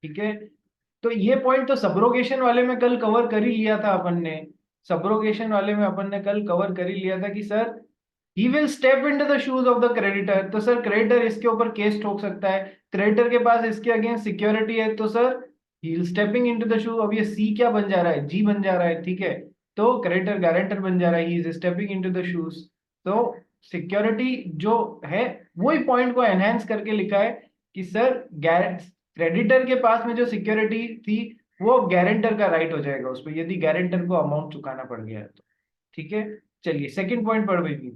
ठीक है, तो ये पॉइंट तो सब्रोगेशन वाले में कल कवर कर ही लिया था अपन ने। सब्रोगेशन वाले में अपन ने कल कवर कर ही लिया था कि sir he will step into the shoes of the creditor, तो सर क्रेडिटर इसके ऊपर केस ठोक सकता है, क्रेडिटर के पास इसके अगेंस्ट सिक्योरिटी है, तो sir he will stepping into the shoes. अब ये सी क्या बन जा रहा है, जी बन जा रहा है, ठीक है, तो क्रेडिटर गारंटर बन जा रहा है, he is stepping into the shoes. तो सिक्योरिटी जो है वही पॉइंट को एनहेंस करके लिखा है कि सर क्रेडिटर के पास में जो सिक्योरिटी थी वो गारंटर का राइट हो जाएगा उस पर, यदि गारंटर को अमाउंट चुकाना पड़ गया है तो। ठीक है, चलिए सेकंड पॉइंट पढ़ भाई।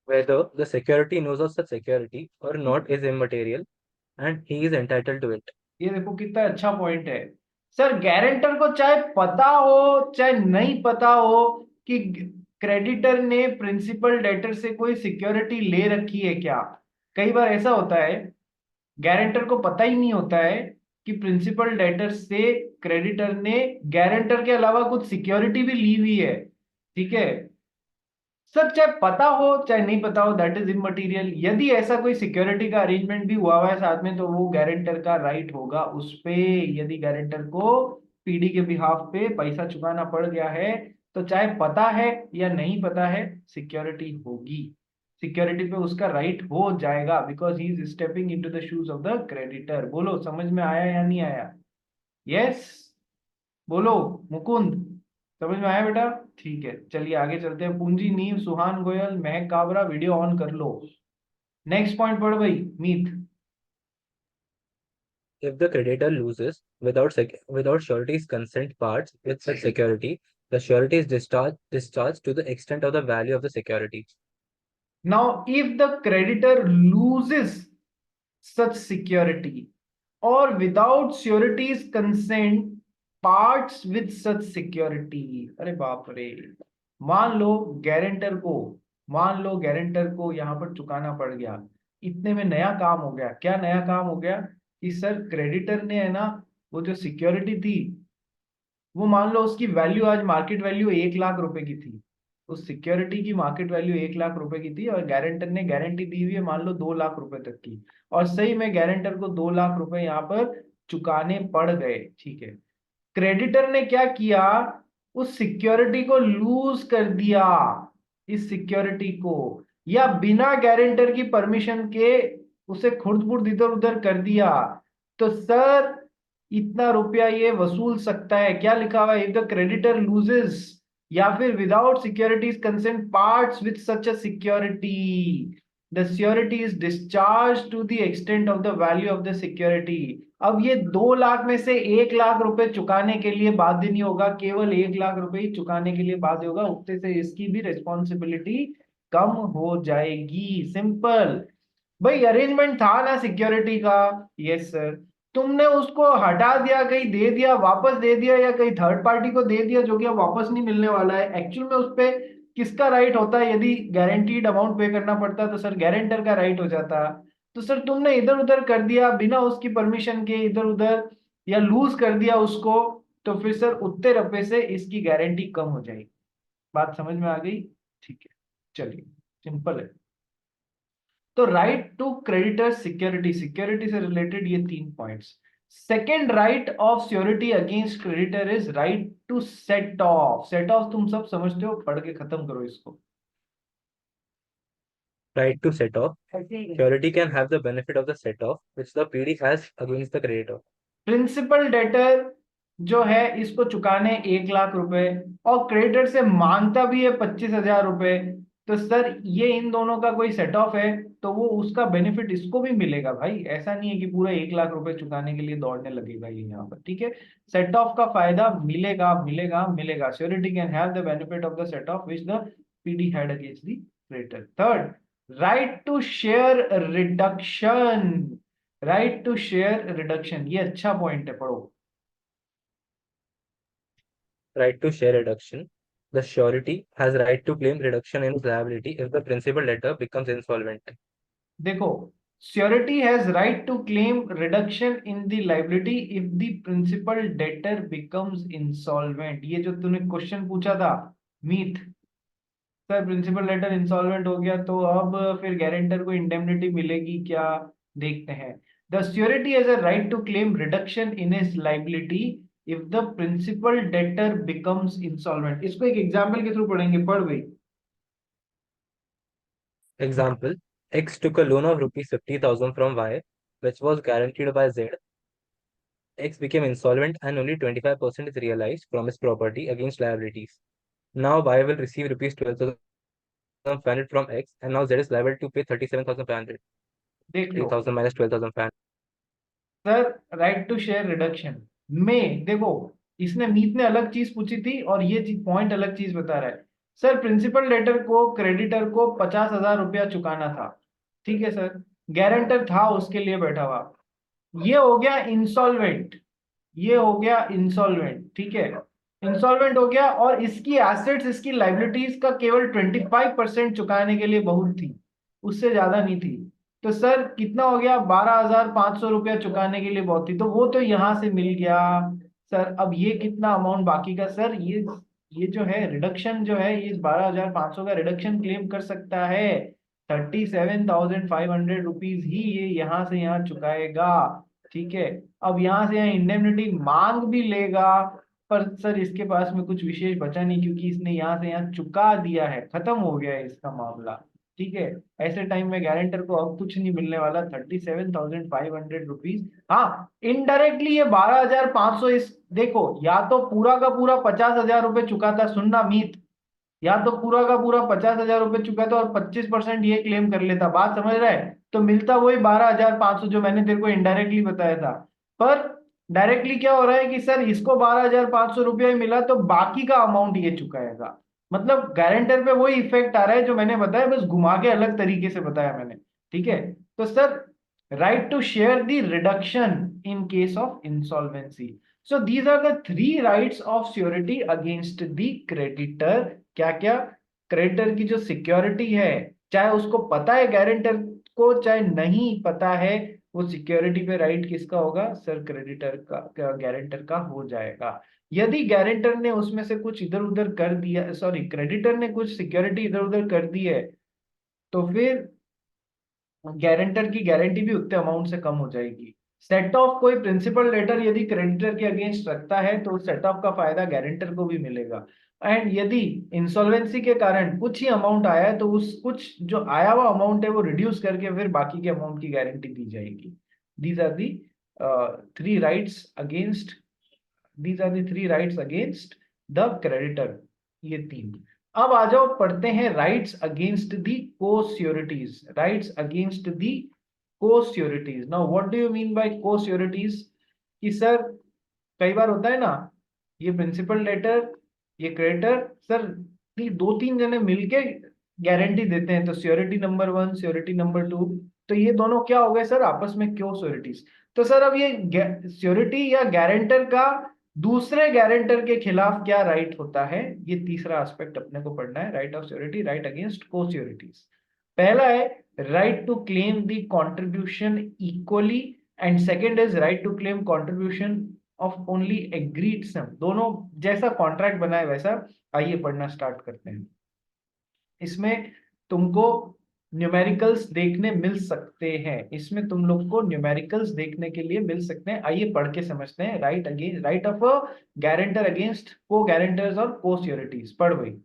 Whether the security knows of such security or not is immaterial, and he is entitled to it. ये देखो कितना अच्छा पॉइंट है। सर गारंटर को चाहे पता हो चाहे नहीं पता हो कि क्रेडिटर ने प्रिंसिपल डेटर से कोई सिक्योरिटी ले रखी है क्या, कई बार ऐसा होता है गारंटर को पता ही नहीं होता है कि प्रिंसिपल डेटर से क्रेडिटर ने गारंटर के अलावा कुछ सिक्योरिटी भी ली हुई है। ठीक है सर, चाहे पता हो चाहे नहीं पता हो दैट इज इमटेरियल, यदि ऐसा कोई सिक्योरिटी का अरेंजमेंट भी हुआ हुआ है साथ में तो वो गारंटर का राइट होगा उस पे। यदि गारंटर को पीडी के बिहाफ पे पैसा चुकाना पड़ गया है तो चाहे पता है या नहीं पता है सिक्योरिटी होगी, सिक्योरिटी पे उसका राइट हो जाएगा because he is stepping into the shoes of the creditor. बोलो समझ में आया या नहीं आया? यस, बोलो मुकुंद, समझ में आया बेटा? ठीक है, चलिए आगे चलते हैं। पूंजी नीव, सुहान गोयल, महक काबरा, वीडियो ऑन कर लो। नेक्स्ट पॉइंट पढ़ भाई मीत। If the creditor loses without surety's consent parts with such security, the surety is discharged to the extent of the value of the security. Now if the creditor loses such security or without sureties consent parts with such security, अरे बाप रे, मान लो guarantor को, मान लो guarantor को यहां पर चुकाना पड़ गया, इतने में नया काम हो गया। क्या नया काम हो गया कि सर क्रेडिटर ने है ना वो जो सिक्योरिटी थी वो मान लो उसकी वैल्यू आज मार्केट वैल्यू 1 लाख रुपए की थी, उस सिक्योरिटी की मार्केट वैल्यू 1 लाख रुपए की थी और गारंटर ने गारंटी दी हुई है मान लो 2 लाख रुपए तक की, और सही में गारंटर को 2 लाख रुपए यहाँ पर चुकाने पड़ गए। ठीक है, क्रेडिटर ने क्या किया, उस सिक्योरिटी को लूज कर दिया, इस सिक्योरिटी को, या बिना गारंटर की परमिशन के उसे खुर्द बुर्द इधर उधर कर दिया, तो सर इतना रुपया ये वसूल सकता है। क्या लिखा हुआ है, इफ द क्रेडिटर लूजेस या फिर without securities consent parts with such a security, the security is discharge to the extent of the value of the security. अब ये 2 लाख में से 1 लाख रुपए चुकाने के लिए बाध्य नहीं होगा, केवल 1 लाख रुपए ही चुकाने के लिए बाध्य होगा, उतने से इसकी भी रिस्पॉन्सिबिलिटी कम हो जाएगी। सिंपल भाई, अरेंजमेंट था ना सिक्योरिटी का, यस सर, तुमने उसको हटा दिया, कहीं दे दिया, वापस दे दिया, या कहीं थर्ड पार्टी को दे दिया जो कि अब वापस नहीं मिलने वाला है, एक्चुअल में उस पे किसका राइट होता है? यदि गारंटीड अमाउंट पे करना पड़ता तो सर गारंटर का राइट हो जाता। तो सर तुमने इधर उधर कर दिया बिना उसकी परमिशन के, इधर उधर या लूज कर दिया उसको, तो फिर सर उतने रुपए से इसकी गारंटी कम हो जाएगी। बात समझ में आ गई? ठीक है, चलिए, सिंपल है। तो right to creditor security, security से रिलेटेड ये 3 points. Second right of security against creditor is right to set off. Set off तुम सब समझते हो, पढ़ के खत्म करो इसको। Right to set off. Surety can have the benefit of the set off, which the PD has against the creditor. Principal debtor जो है इसको चुकाने 1 लाख रुपए और क्रेडिटर से मांगता भी है 25,000 रुपए, तो सर ये इन दोनों का कोई सेट ऑफ है तो वो उसका बेनिफिट इसको भी मिलेगा भाई, ऐसा नहीं है कि पूरा 1 लाख रुपए चुकाने के लिए दौड़ने लगेगा ये यहाँ पर। ठीक है, सेट ऑफ का फायदा मिलेगा मिलेगा मिलेगा। Surety can have the benefit of the set off which the PD had against the creditor. Third, right to share reduction, right to share reduction, ये अच्छा पॉइंट है, पढ़ो। Right to share reduction. The surety has right to claim reduction in liability if the principal debtor becomes insolvent. देखो, surety has right to claim reduction in the liability if the principal debtor becomes insolvent. ये जो तूने question पूछा था Meet, sir principal debtor insolvent हो गया तो अब फिर गारंटर को इंडेमनिटी मिलेगी क्या, देखते हैं। The surety has a right to claim reduction in his liability if the principal debtor becomes insolvent. इसको एक एग्जाम्पल के थ्रू पढ़ेंगे, पढ़ भाई। Example, X took a loan of rupees 50,000 from Y, which was guaranteed by Z. X became insolvent and only 25% is realized from his property against liabilities. Now Y will receive rupees 12,500 from X, and now Z is liable to pay 37,500. देख लो 3,000 minus 12,500. Sir, right to share reduction में देखो, इसने मीत ने अलग चीज पूछी थी और ये चीज पॉइंट अलग चीज बता रहा है। सर प्रिंसिपल डेटर को क्रेडिटर को 50,000 रुपया चुकाना था, ठीक है सर, गारंटर था उसके लिए बैठा हुआ, ये हो गया इंसॉल्वेंट, ये हो गया इंसॉल्वेंट, ठीक है, इंसॉल्वेंट हो गया और इसकी एसेट्स इसकी लाइबिलिटीज का केवल 25% चुकाने के लिए बहुत थी, उससे ज्यादा नहीं थी। तो सर कितना हो गया, 12,500 रुपया चुकाने के लिए बहुत थी, तो वो तो यहाँ से मिल गया। सर अब ये कितना अमाउंट बाकी का, सर ये जो है रिडक्शन जो है, ये 12,500 का रिडक्शन क्लेम कर सकता है, 37,500 रुपीज ही ये यहाँ से यहाँ चुकाएगा, ठीक है। अब यहाँ से यहाँ इंडेमनिटी मांग भी लेगा, पर सर इसके पास में कुछ विशेष बचा नहीं, क्योंकि इसने यहाँ से यहाँ चुका दिया है, खत्म हो गया है इसका मामला, ठीक है। ऐसे टाइम में गारंटर को अब कुछ नहीं मिलने वाला, 37,500 रुपीज। हाँ, इनडायरेक्टली ये 12,500 इस देखो, या तो पूरा का पूरा 50,000 रुपये चुकाता, सुनना मीत, या तो पूरा का पूरा 50,000 रुपये चुकाता और 25% ये क्लेम कर लेता, बात समझ रहा है, तो मिलता वही 12,500 जो मैंने तेरे को इनडायरेक्टली बताया था। पर डायरेक्टली क्या हो रहा है कि सर इसको 12,500 रुपया ही मिला, तो बाकी का अमाउंट ये चुकाएगा, मतलब गारंटर पे वही इफेक्ट आ रहा है जो मैंने बताया, बस घुमा के अलग तरीके से बताया मैंने, ठीक है। तो sir right to share the reduction in case of insolvency, so these are the three rights of surety against the creditor. क्या क्या, क्रेडिटर की जो सिक्योरिटी है, चाहे उसको पता है गारंटर को चाहे नहीं पता है, वो सिक्योरिटी पे राइट किसका होगा, सर क्रेडिटर का, गारंटर का हो जाएगा। यदि गारंटर ने उसमें से कुछ इधर उधर कर दिया, सॉरी क्रेडिटर ने कुछ सिक्योरिटी इधर उधर कर दी है, तो फिर गारंटर की गारंटी भी उतने अमाउंट से कम हो जाएगी। सेट ऑफ कोई प्रिंसिपल लेटर यदि क्रेडिटर के अगेंस्ट रखता है तो सेट ऑफ का फायदा गारंटर को भी मिलेगा। एंड यदि इंसॉल्वेंसी के कारण कुछ ही अमाउंट आया है, तो उस कुछ जो आया हुआ अमाउंट है वो रिड्यूस करके फिर बाकी के अमाउंट की गारंटी दी जाएगी। These are the three rights against, these are the three rights against the creditor, ये तीन। अब आ जाओ पढ़ते हैं rights against the co-sureties, rights against the co-sureties. Now what do you mean by co-sureties, कि सर कई बार होता है ना, ये प्रिंसिपल लेटर ये क्रेडिटर, सर दो तीन जने मिलके गारंटी देते हैं, तो श्योरिटी नंबर 1 श्योरिटी नंबर 2, तो ये दोनों क्या हो गए सर, आपस में क्यों श्योरिटीज। तो सर अब ये श्योरिटी या गारंटर का दूसरे गारंटर के खिलाफ क्या राइट होता है, ये तीसरा एस्पेक्ट अपने को पढ़ना है, right of surety, right against co-sureties. पहला है right to claim the contribution equally, and second is right to claim contribution of only agreed sum, दोनों जैसा कॉन्ट्रैक्ट बना है वैसा। आइए पढ़ना स्टार्ट करते हैं। इसमें तुमको न्यूमेरिकल्स देखने मिल सकते हैं, इसमें तुम लोग को न्यूमेरिकल्स देखने के लिए मिल सकते हैं। आइए पढ़ के समझते हैं। Right against, right of a guarantor against को गारंटर्स और को श्योरिटीज, पढ़ भाई।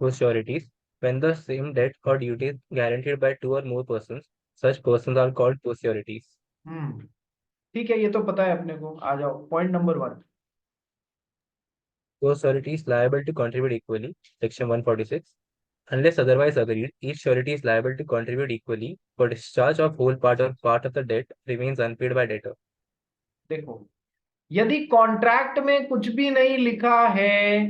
Co-sureties. When the same debt or duty is guaranteed by two or more persons, such persons are called co-sureties. ठीक है, ये तो पता है अपने को। आ जाओ point number 1। Co-surety is liable to contribute equally, section 146. Unless otherwise agreed, each surety is liable to contribute equally for discharge of whole part or part of the debt remains unpaid by debtor. देखो, यदि contract में कुछ भी नहीं लिखा है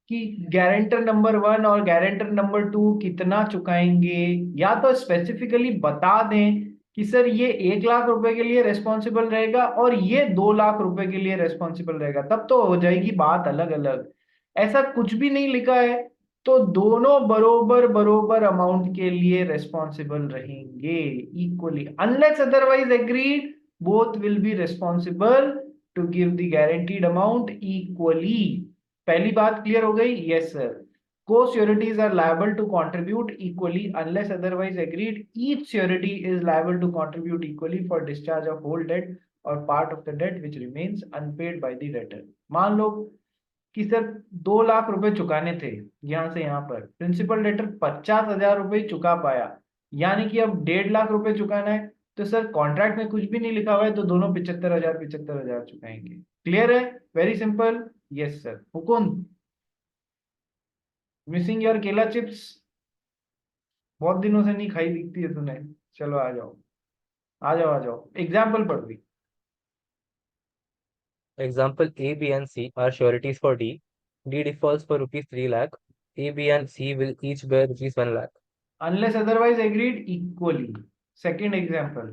कि guarantor number 1 और गारंटर नंबर 2 कितना चुकाएंगे, या तो स्पेसिफिकली बता दें कि सर ये 1 लाख रुपए के लिए रेस्पॉन्सिबल रहेगा और ये 2 लाख रुपए के लिए रेस्पॉन्सिबल रहेगा, तब तो हो जाएगी बात अलग अलग। ऐसा कुछ भी नहीं लिखा है, तो दोनों बरोबर बरोबर अमाउंट के लिए रेस्पॉन्सिबल रहेंगे equally, unless otherwise agreed both will be responsible to give the guaranteed amount equally. पहली बात क्लियर हो गई, yes sir. Co-sureties are liable to contribute equally unless otherwise agreed. Each surety is liable to contribute equally for discharge of whole debt or part of the debt which remains unpaid by the debtor. मान लो कि sir 2 lakh रुपए चुकाने थे यहां से यहां पर, principal debtor 50,000 रुपए चुका पाया, यानी कि अब 1.5 लाख रुपए चुकाना है, तो सर कॉन्ट्रैक्ट में कुछ भी नहीं लिखा हुआ है तो दोनों 75,000 चुकाएंगे। क्लियर है? Very simple. Yes sir. हुकुन मिसिंग योर केला चिप्स, बहुत दिनों से नहीं खाई दिखती है तूने। चलो आ जाओ आ जाओ आ जाओ, एग्जाम्पल पढ़ दी। Example A, B, and C are sureties for D. D defaults for rupees 3 lakh. A, B, and C will each bear rupees 1 lakh. Unless otherwise agreed equally. Second example.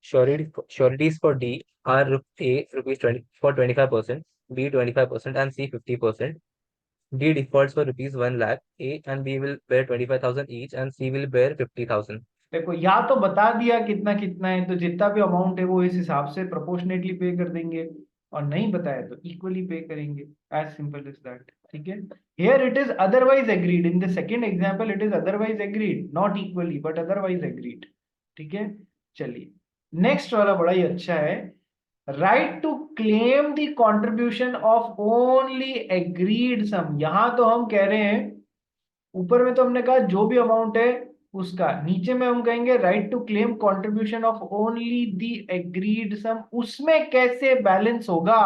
Sureties for D are A rupees 20 for 25%, B 25%, and C 50%. D defaults for rupees 1 lakh. A and B will bear 25,000 each, and C will bear 50,000. देखो या तो बता दिया कितना कितना है, तो जितना भी अमाउंट है वो इस हिसाब से प्रोपोर्शनेटली पे कर देंगे, और नहीं बताया तो इक्वली पे करेंगे। As simple is that. ठीक है। Here it is otherwise agreed, in the second example it is otherwise agreed, not equally but otherwise agreed. ठीक है। चलिए नेक्स्ट वाला बड़ा ही अच्छा है। Right to claim the contribution of only agreed sum. यहां तो हम कह रहे हैं, ऊपर में तो हमने कहा जो भी अमाउंट है उसका, नीचे में हम कहेंगे right to claim contribution of only the agreed sum, उसमें कैसे बैलेंस होगा।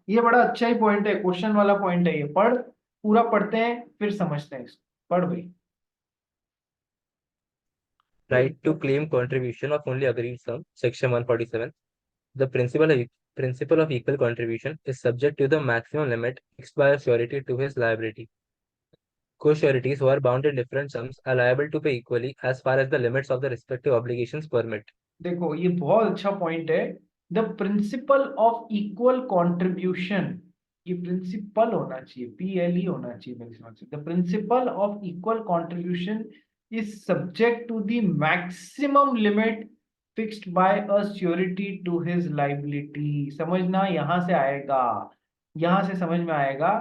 ये बड़ा अच्छा ही पॉइंट है, क्वेश्चन वाला पॉइंट है ये। पढ़, पूरा पढ़ते हैं फिर समझते हैं इसको। पढ़ भाई। Right to claim contribution of only agreed sum, Section 147. The principle of equal contribution is subject to the maximum limit fixed by a surety to his liability. Co-sureties who are bound in different sums are liable to pay equally as far as the limits of the respective obligations permit. देखो ये बहुत अच्छा point है। The principle of equal contribution, ये principle होना चाहिए, PLE होना चाहिए मेरे समझ से। The principle of equal contribution is subject to the maximum limit fixed by a surety to his liability. समझना, यहां से आएगा, यहां से समझ में आएगा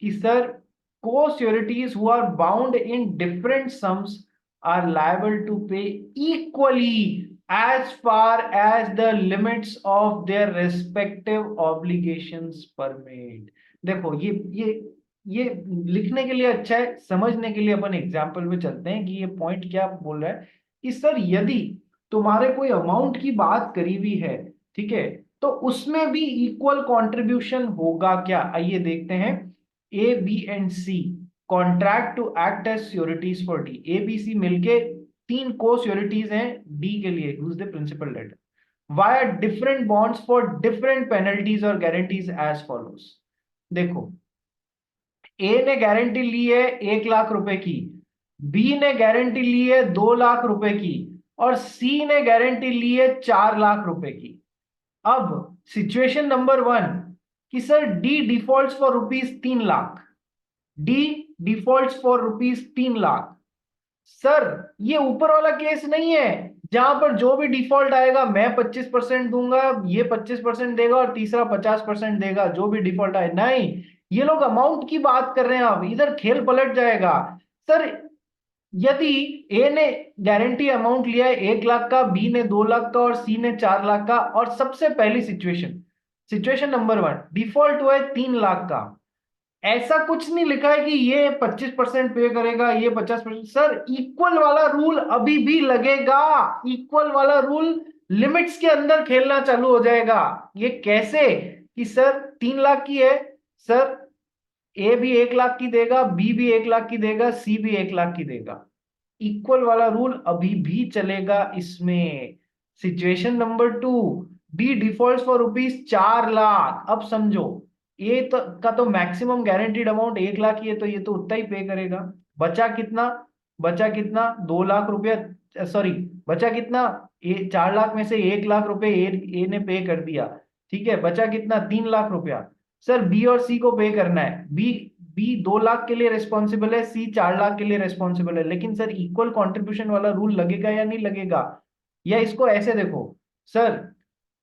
कि सर को sureties who are bound in different sums are liable to pay equally as far as the limits of their respective obligations permit। देखो ये लिखने के लिए अच्छा है, समझने के लिए अपन एग्जाम्पल में चलते हैं कि ये पॉइंट क्या बोल रहा है। कि सर यदि तुम्हारे कोई अमाउंट की बात करी हुई है, ठीक है, तो उसमें भी इक्वल कंट्रीब्यूशन होगा क्या? आइए देखते हैं। A B and C contract to act as sureties for D. A B C मिलके 3 को श्योरिटीज हैं डी के लिए, who is the principal debtor, via different bonds for different penalties और गारंटीज एज फॉलोज। देखो ए ने गारंटी ली है 1 लाख रुपए की, बी ने गारंटी ली है 2 लाख रुपए की, और सी ने गारंटी ली है 4 लाख रुपए की। अब सिचुएशन नंबर 1 कि sir D defaults for ₹3 lakh, D defaults for ₹3 lakh. Sir ये ऊपर वाला केस नहीं है जहां पर जो भी डिफॉल्ट आएगा मैं 25% दूंगा, ये 25% देगा और तीसरा 50% देगा, जो भी डिफॉल्ट आए। नहीं, ये लोग अमाउंट की बात कर रहे हैं। अब इधर खेल पलट जाएगा। सर यदि ए ने गारंटी अमाउंट लिया है 1 लाख का, बी ने 2 लाख का और सी ने 4 लाख का, और सबसे पहली सिचुएशन नंबर 1 डिफॉल्ट हुआ है 3 लाख का, ऐसा कुछ नहीं लिखा है कि ये 25% पे करेगा, ये 50%। सर इक्वल वाला रूल अभी भी लगेगा, इक्वल वाला रूल लिमिट्स के अंदर खेलना चालू हो जाएगा। ये कैसे कि सर 3 लाख की है, सर ए भी 1 लाख की देगा, बी भी 1 लाख की देगा, सी भी 1 लाख की देगा। इक्वल वाला रूल अभी भी चलेगा इसमें। Situation number 2 D default for ₹4 lakh. अब समझो ए तो का तो मैक्सिमम गारंटीड अमाउंट 1 लाख ही है, तो ये तो उतना ही पे करेगा। बचा कितना? बचा कितना? 2 लाख रुपया, सॉरी बचा कितना? 4 लाख में से 1 लाख रुपए ए ने पे कर दिया, ठीक है। बचा कितना? 3 लाख रुपया। सर बी और सी को पे करना है। बी 2 लाख के लिए रिस्पॉन्सिबल है, सी 4 लाख के लिए रिस्पॉन्सिबल है। लेकिन सर इक्वल कंट्रीब्यूशन वाला रूल लगेगा या नहीं लगेगा? या इसको ऐसे देखो, सर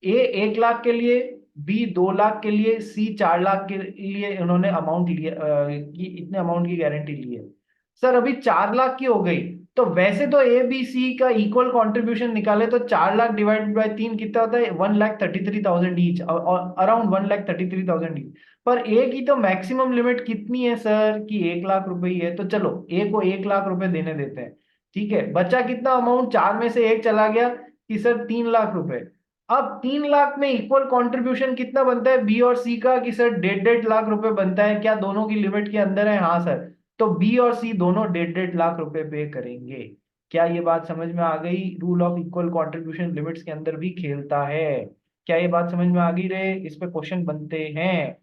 ए 1 लाख के लिए बी 2 लाख के लिए, सी 4 लाख के लिए उन्होंने अमाउंट लिया, कि इतने अमाउंट की गारंटी ली है। सर अभी 4 लाख की हो गई, तो वैसे तो ए बी सी का इक्वल कंट्रीब्यूशन निकाले तो 4 लाख डिवाइडेड बाय 3 कितना होता है, 1,33,000 ईच, अराउंड 1,33,000 ईच। पर ए की तो मैक्सिमम लिमिट कितनी है सर, कि 1 लाख रुपए ही है, तो चलो ए को 1 लाख रुपए देने देते हैं। ठीक है, बचा कितना अमाउंट, 4 में से 1 चला गया, कि सर 3 लाख रुपए। अब 3 लाख में इक्वल कंट्रीब्यूशन कितना बनता है बी और सी का, कि सर 1.5 1.5 लाख रुपए बनता है, क्या दोनों की लिमिट के अंदर है, हाँ सर। तो बी और सी दोनों 1.5 1.5 लाख रुपए पे करेंगे। क्या ये बात समझ में आ गई, rule of equal contribution limits के अंदर भी खेलता है। क्या ये बात समझ में आ गई रे, इस पे क्वेश्चन बनते हैं।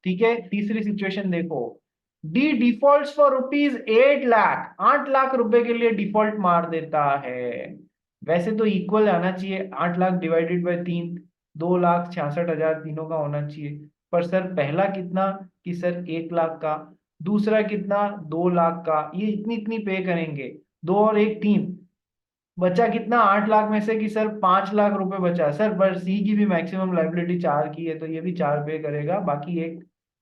ठीक है, तीसरी सिचुएशन देखो। D default for rupees 8 lakh, 8 lakh रुपए के लिए डिफॉल्ट मार देता है। वैसे तो इक्वल आना चाहिए, 8 लाख डिवाइडेड बाय 3, 2,66,000 तीनों का होना चाहिए। पर सर पहला कितना, कि सर 1 लाख का, दूसरा कितना 2 लाख का, ये इतनी इतनी पे करेंगे, 2 और 1 3, बचा कितना 8 लाख में से, कि सर 5 लाख रुपए बचा। सर पर सी की भी मैक्सिमम लाइबिलिटी 4 की है, तो ये भी 4 पे करेगा, बाकी एक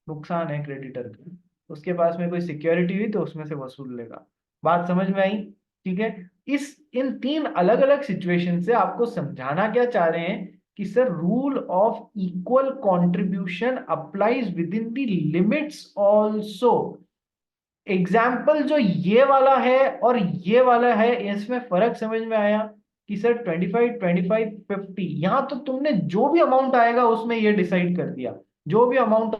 नुकसान है क्रेडिटर का, उसके पास में कोई सिक्योरिटी हुई तो उसमें से वसूल लेगा। बात समझ में आई। ठीक है, इस इन 3 अलग अलग सिचुएशन से आपको समझाना क्या चाह रहे हैं, कि sir rule of equal contribution applies with in the limits also. Example जो ये वाला है और ये वाला है, इसमें फर्क समझ में आया, कि सर 25 25 50, यहां तो तुमने जो भी अमाउंट आएगा उसमें ये डिसाइड कर दिया, जो भी अमाउंट